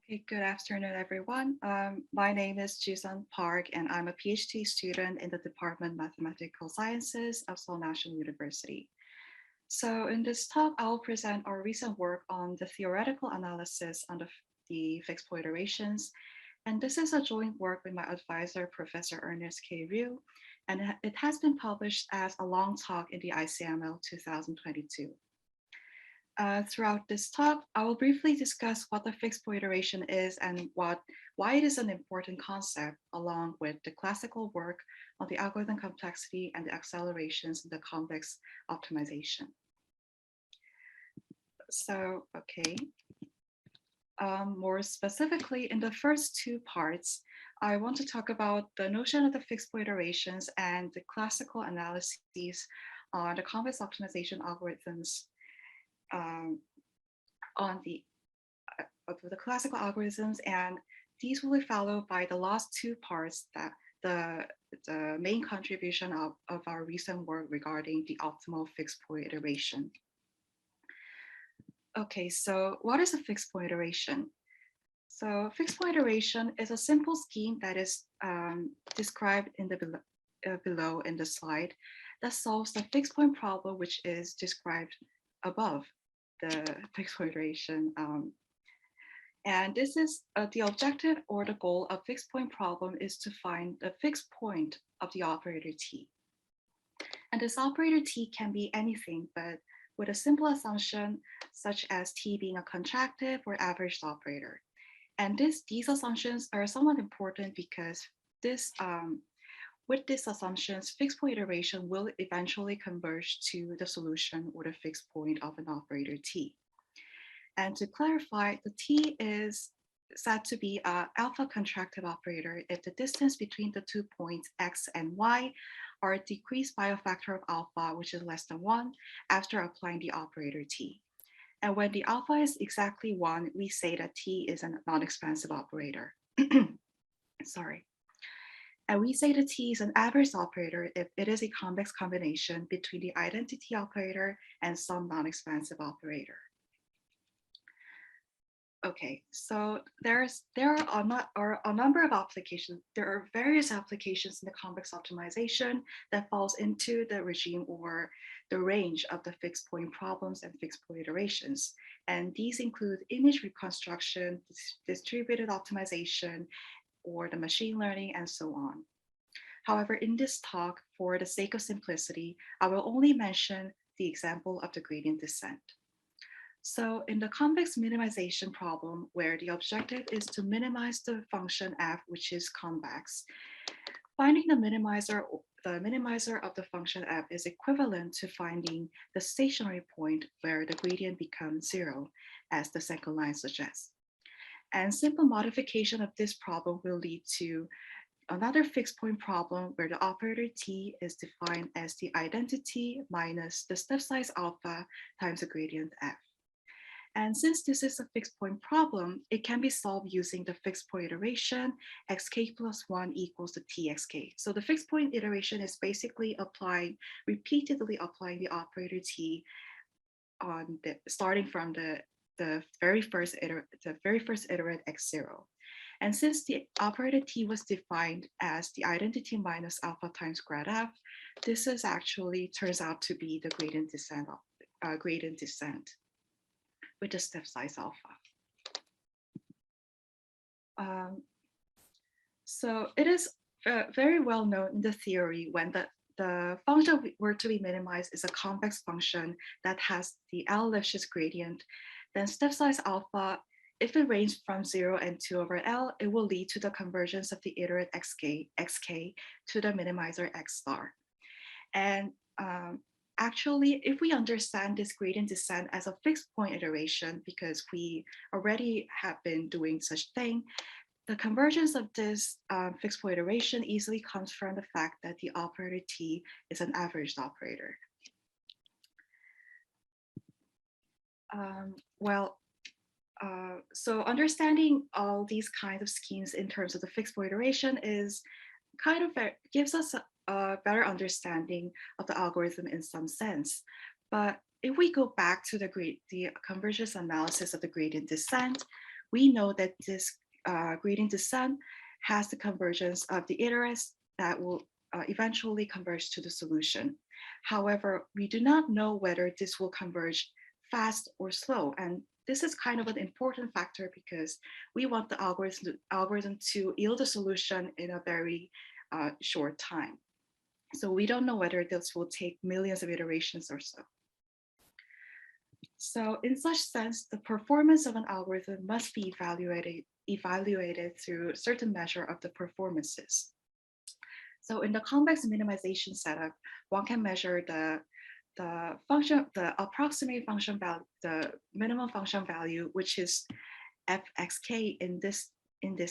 Okay, good afternoon, everyone. My name is Jisun Park, and I'm a PhD student in the Department of Mathematical Sciences of Seoul National University. So in this talk, I'll present our recent work on the theoretical analysis on the fixed point iterations. And this is a joint work with my advisor, Professor Ernest K. Ryu, and it has been published as a long talk in the ICML 2022. Throughout this talk, I will briefly discuss what the fixed point iteration is and why it is an important concept, along with the classical work on the algorithm complexity and the accelerations in the convex optimization. So, okay. More specifically, in the first two parts, I want to talk about the notion of the fixed point iterations and the classical analyses on the convex optimization algorithms on the classical algorithms, and these will be followed by the last two parts, that the main contribution of our recent work regarding the optimal fixed point iteration. Okay, so what is a fixed point iteration? So fixed point iteration is a simple scheme that is described in the below in the slide that solves the fixed point problem, which is described above the fixed point iteration. And this is the objective or the goal of fixed point problem is to find the fixed point of the operator T. And this operator T can be anything, but with a simple assumption such as T being a contractive or averaged operator. And these assumptions are somewhat important because with these assumptions, fixed point iteration will eventually converge to the solution or the fixed point of an operator T. And to clarify, the T is said to be an alpha contractive operator if the distance between the 2 points X and Y are decreased by a factor of alpha, which is less than 1, after applying the operator T. And when the alpha is exactly 1, we say that T is a non-expansive operator. Sorry. And we say that T is an average operator if it is a convex combination between the identity operator and some non-expansive operator. Okay, so there are a number of applications. There are various applications in the convex optimization that falls into the regime or the range of the fixed point problems and fixed point iterations. And these include image reconstruction, distributed optimization, or the machine learning, and so on. However, in this talk, for the sake of simplicity, I will only mention the example of the gradient descent. So in the convex minimization problem, where the objective is to minimize the function f, which is convex, finding the minimizer of the function f is equivalent to finding the stationary point where the gradient becomes 0, as the second line suggests. And simple modification of this problem will lead to another fixed point problem where the operator T is defined as the identity minus the step size alpha times the gradient f. And since this is a fixed point problem, it can be solved using the fixed point iteration, xk plus 1 equals the txk. So the fixed point iteration is basically repeatedly applying the operator T on starting from the very first iterate x0. And since the operator T was defined as the identity minus alpha times grad f, this is actually turns out to be the gradient descent with the step size alpha. So it is very well known in the theory when the function were to be minimized is a convex function that has the L Lifshitz gradient, then step size alpha, if it ranges from 0 and 2 over L, it will lead to the convergence of the iterate xk to the minimizer x star. And actually, if we understand this gradient descent as a fixed point iteration, because we already have been doing such thing, the convergence of this fixed point iteration easily comes from the fact that the operator T is an averaged operator. So understanding all these kinds of schemes in terms of the fixed point iteration is kind of gives us a better understanding of the algorithm in some sense. But if we go back to the convergence analysis of the gradient descent, we know that this gradient descent has the convergence of the iterates that will eventually converge to the solution. However, we do not know whether this will converge fast or slow. And this is kind of an important factor because we want the algorithm to yield a solution in a very short time. So we don't know whether this will take millions of iterations or so. So in such sense, the performance of an algorithm must be evaluated through a certain measure of the performances. So in the convex minimization setup, one can measure the approximate function value, the minimum function value, which is fxk in this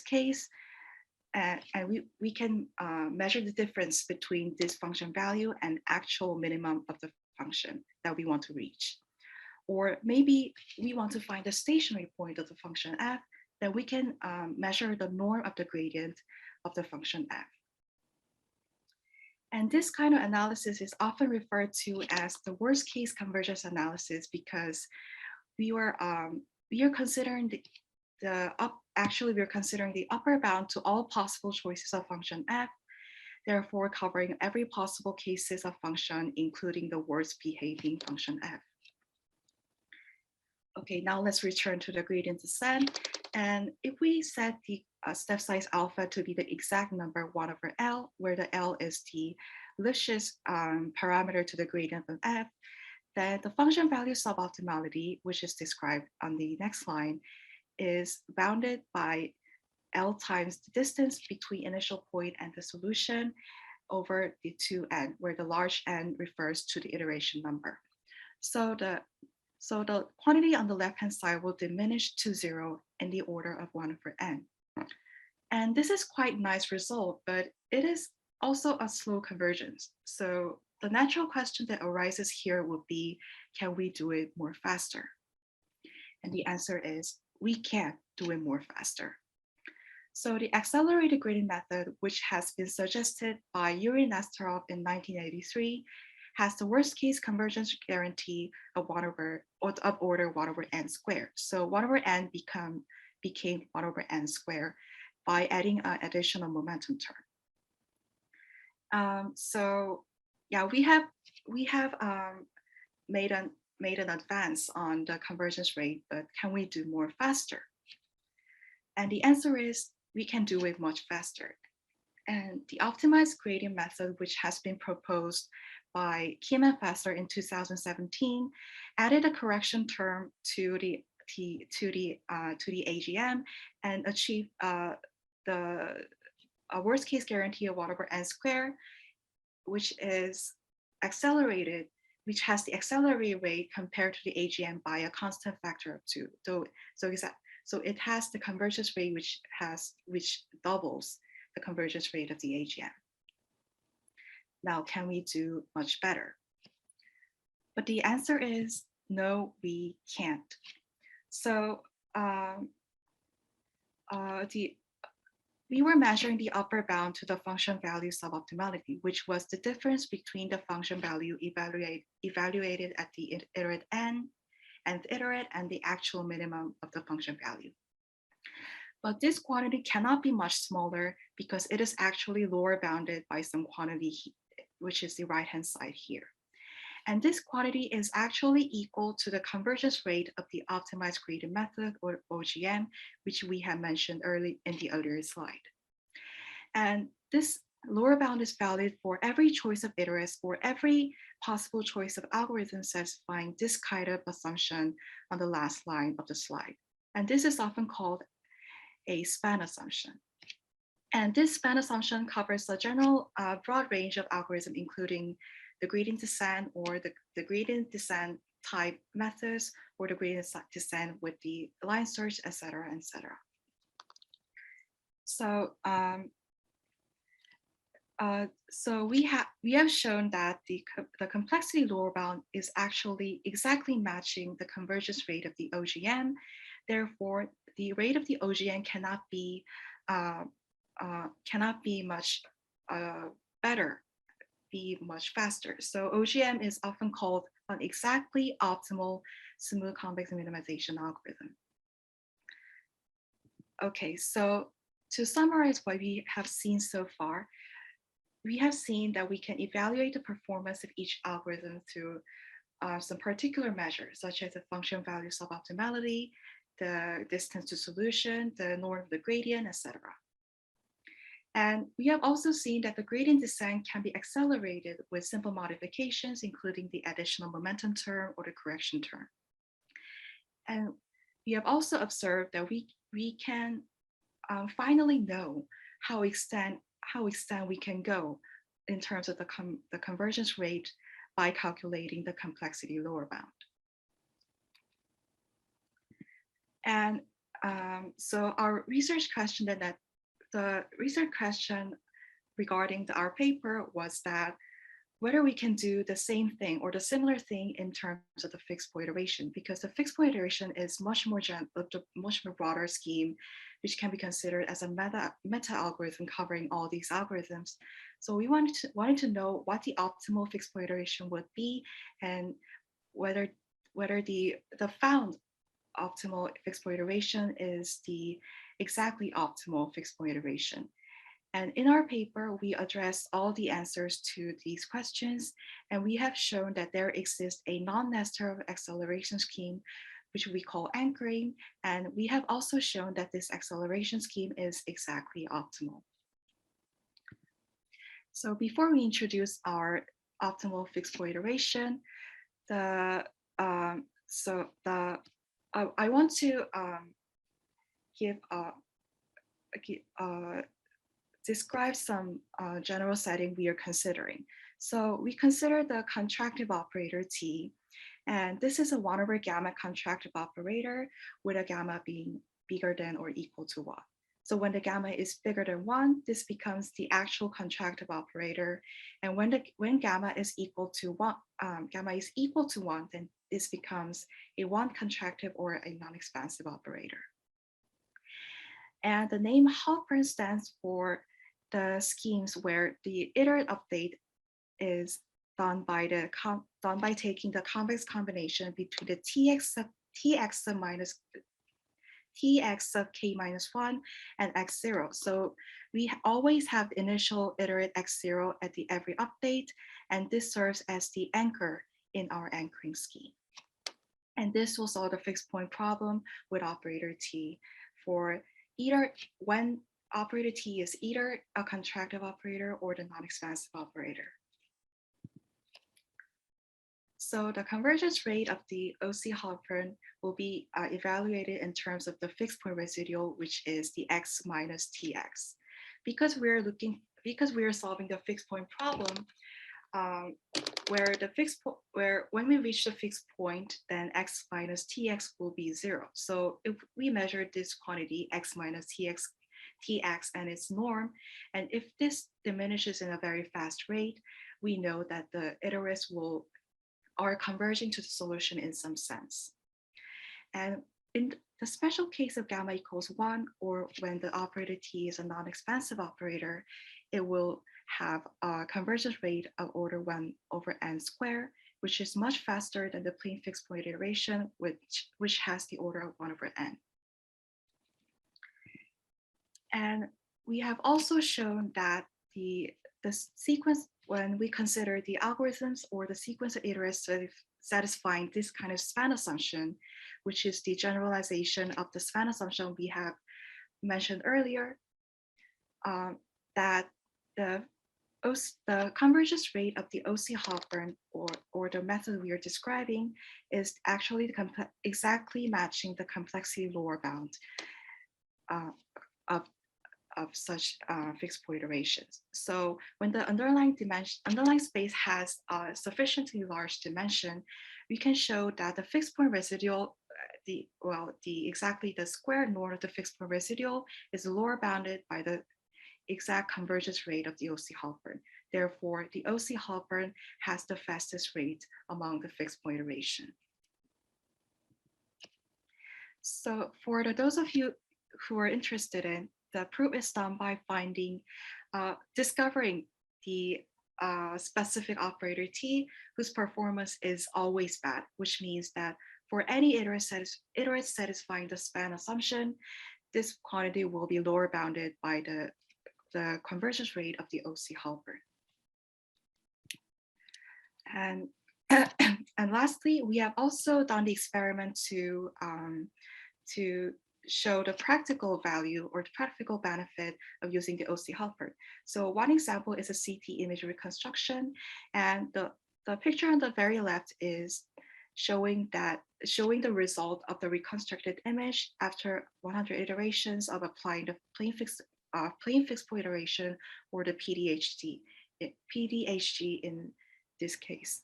case, and we can measure the difference between this function value and actual minimum of the function that we want to reach. Or maybe we want to find the stationary point of the function f, then we can measure the norm of the gradient of the function f. And this kind of analysis is often referred to as the worst case convergence analysis because we are considering we're considering the upper bound to all possible choices of function f, therefore covering every possible cases of function, including the worst behaving function f. Okay, now let's return to the gradient descent. And if we set the step size alpha to be the exact number 1 over L, where the L is the Lipschitz parameter to the gradient of f, then the function value suboptimality, which is described on the next line, is bounded by L times the distance between initial point and the solution over the 2n, where the large n refers to the iteration number. So the quantity on the left-hand side will diminish to 0 in the order of 1 over n. And this is quite a nice result, but it is also a slow convergence. So the natural question that arises here would be, can we do it more faster? And the answer is, we can't do it more faster. So the accelerated gradient method, which has been suggested by Yuri Nesterov in 1983, has the worst case convergence guarantee of order 1 over n squared. So 1 over n became 1 over n squared by adding an additional momentum term. So yeah, we have made an advance on the convergence rate, but can we do more faster? And the answer is, we can do it much faster. And the optimized gradient method, which has been proposed by Kim and Fessler in 2017, added a correction term to the AGM and achieved the worst case guarantee of 1 over n squared, which is accelerated, which has the accelerated rate compared to the AGM by a constant factor of 2. So it has the convergence rate which doubles the convergence rate of the AGM. Now, can we do much better? But the answer is no, we can't. So we were measuring the upper bound to the function value suboptimality, which was the difference between the function value evaluated at the iterate n and the actual minimum of the function value. But this quantity cannot be much smaller because it is actually lower bounded by some quantity, which is the right-hand side here. And this quantity is actually equal to the convergence rate of the optimized gradient method, or OGM, which we had mentioned in the earlier slide. And this lower bound is valid for every choice of iterates or every possible choice of algorithm satisfying this kind of assumption on the last line of the slide. And this is often called a span assumption. And this span assumption covers a general broad range of algorithms, including the gradient descent or the gradient descent type methods, or the gradient descent with the line search, et cetera, et cetera. So we have shown that the complexity lower bound is actually exactly matching the convergence rate of the OGM. Therefore, the rate of the OGM cannot be much better, be much faster. So OGM is often called an exactly optimal smooth convex minimization algorithm. Okay, so to summarize what we have seen so far, we have seen that we can evaluate the performance of each algorithm through some particular measures, such as the function value suboptimality, the distance to solution, the norm of the gradient, etc. And we have also seen that the gradient descent can be accelerated with simple modifications, including the additional momentum term or the correction term. And we have also observed that we can finally know how extent we can go in terms of the convergence rate by calculating the complexity lower bound. And so our research question regarding our paper was that whether we can do the same thing or the similar thing in terms of the fixed point iteration, because the fixed point iteration is much more broader scheme, which can be considered as a meta algorithm covering all these algorithms. So we wanted to know what the optimal fixed point iteration would be, and whether the found optimal fixed point iteration is the exactly optimal fixed point iteration. And in our paper, we address all the answers to these questions, and we have shown that there exists a non-Nesterov acceleration scheme, which we call anchoring, and we have also shown that this acceleration scheme is exactly optimal. So before we introduce our optimal fixed point iteration, I want to describe some general setting we are considering. So we consider the contractive operator T, and this is a 1/gamma contractive operator with a gamma being bigger than or equal to 1. So when the gamma is bigger than 1, this becomes the actual contractive operator. And when gamma is equal to 1, then this becomes a 1 contractive or a non-expansive operator. And the name Halpern stands for the schemes where the iterative update is done by taking the convex combination between the tx of k minus 1 and x0. So we always have the initial iterative x0 at the every update, and this serves as the anchor in our anchoring scheme. And this will solve the fixed point problem with operator T for either when operator T is either a contractive operator or the non-expansive operator. So the convergence rate of the OC Halpern will be evaluated in terms of the fixed point residual, which is the x minus tx. Because we are solving the fixed point problem, where when we reach the fixed point, then x minus tx will be 0. So if we measure this quantity x minus tx and its norm, and if this diminishes in a very fast rate, we know that the iterates are converging to the solution in some sense. And in the special case of gamma equals 1, or when the operator T is a non-expansive operator, it will have a convergence rate of order 1 over n squared, which is much faster than the plain fixed point iteration, which has the order of 1 over n. And we have also shown that the sequence, when we consider the algorithms or the sequence of iterates satisfying this kind of span assumption, which is the generalization of the span assumption we have mentioned earlier, that the convergence rate of the OC Halpern or the method we are describing is actually exactly matching the complexity lower bound of such fixed point iterations. So when the underlying space has a sufficiently large dimension, we can show that the fixed point residual, the square norm of the fixed point residual is lower bounded by the exact convergence rate of the OC Halpern. Therefore, the OC Halpern has the fastest rate among the fixed point iteration. So for those of you who are interested in, the proof is done by discovering the specific operator T whose performance is always bad, which means that for any iterate satisfying the span assumption, this quantity will be lower bounded by the convergence rate of the OC Halpern. And, and lastly, we have also done the experiment to show the practical value or the practical benefit of using the OC Halpern. So one example is a CT image reconstruction, and the picture on the very left is showing the result of the reconstructed image after 100 iterations of applying the plane fixed point iteration, or the PDHG in this case.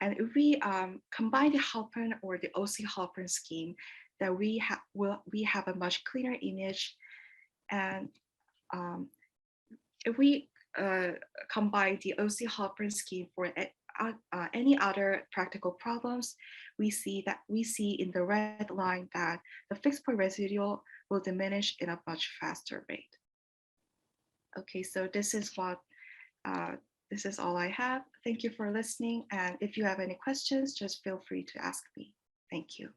And if we combine the Halpern or the OC Halpern scheme, that we have a much cleaner image. And if we combine the OC Halpern scheme for any other practical problems, we see in the red line that the fixed point residual will diminish in a much faster rate. Okay, so this is all I have. Thank you for listening. And if you have any questions, just feel free to ask me. Thank you.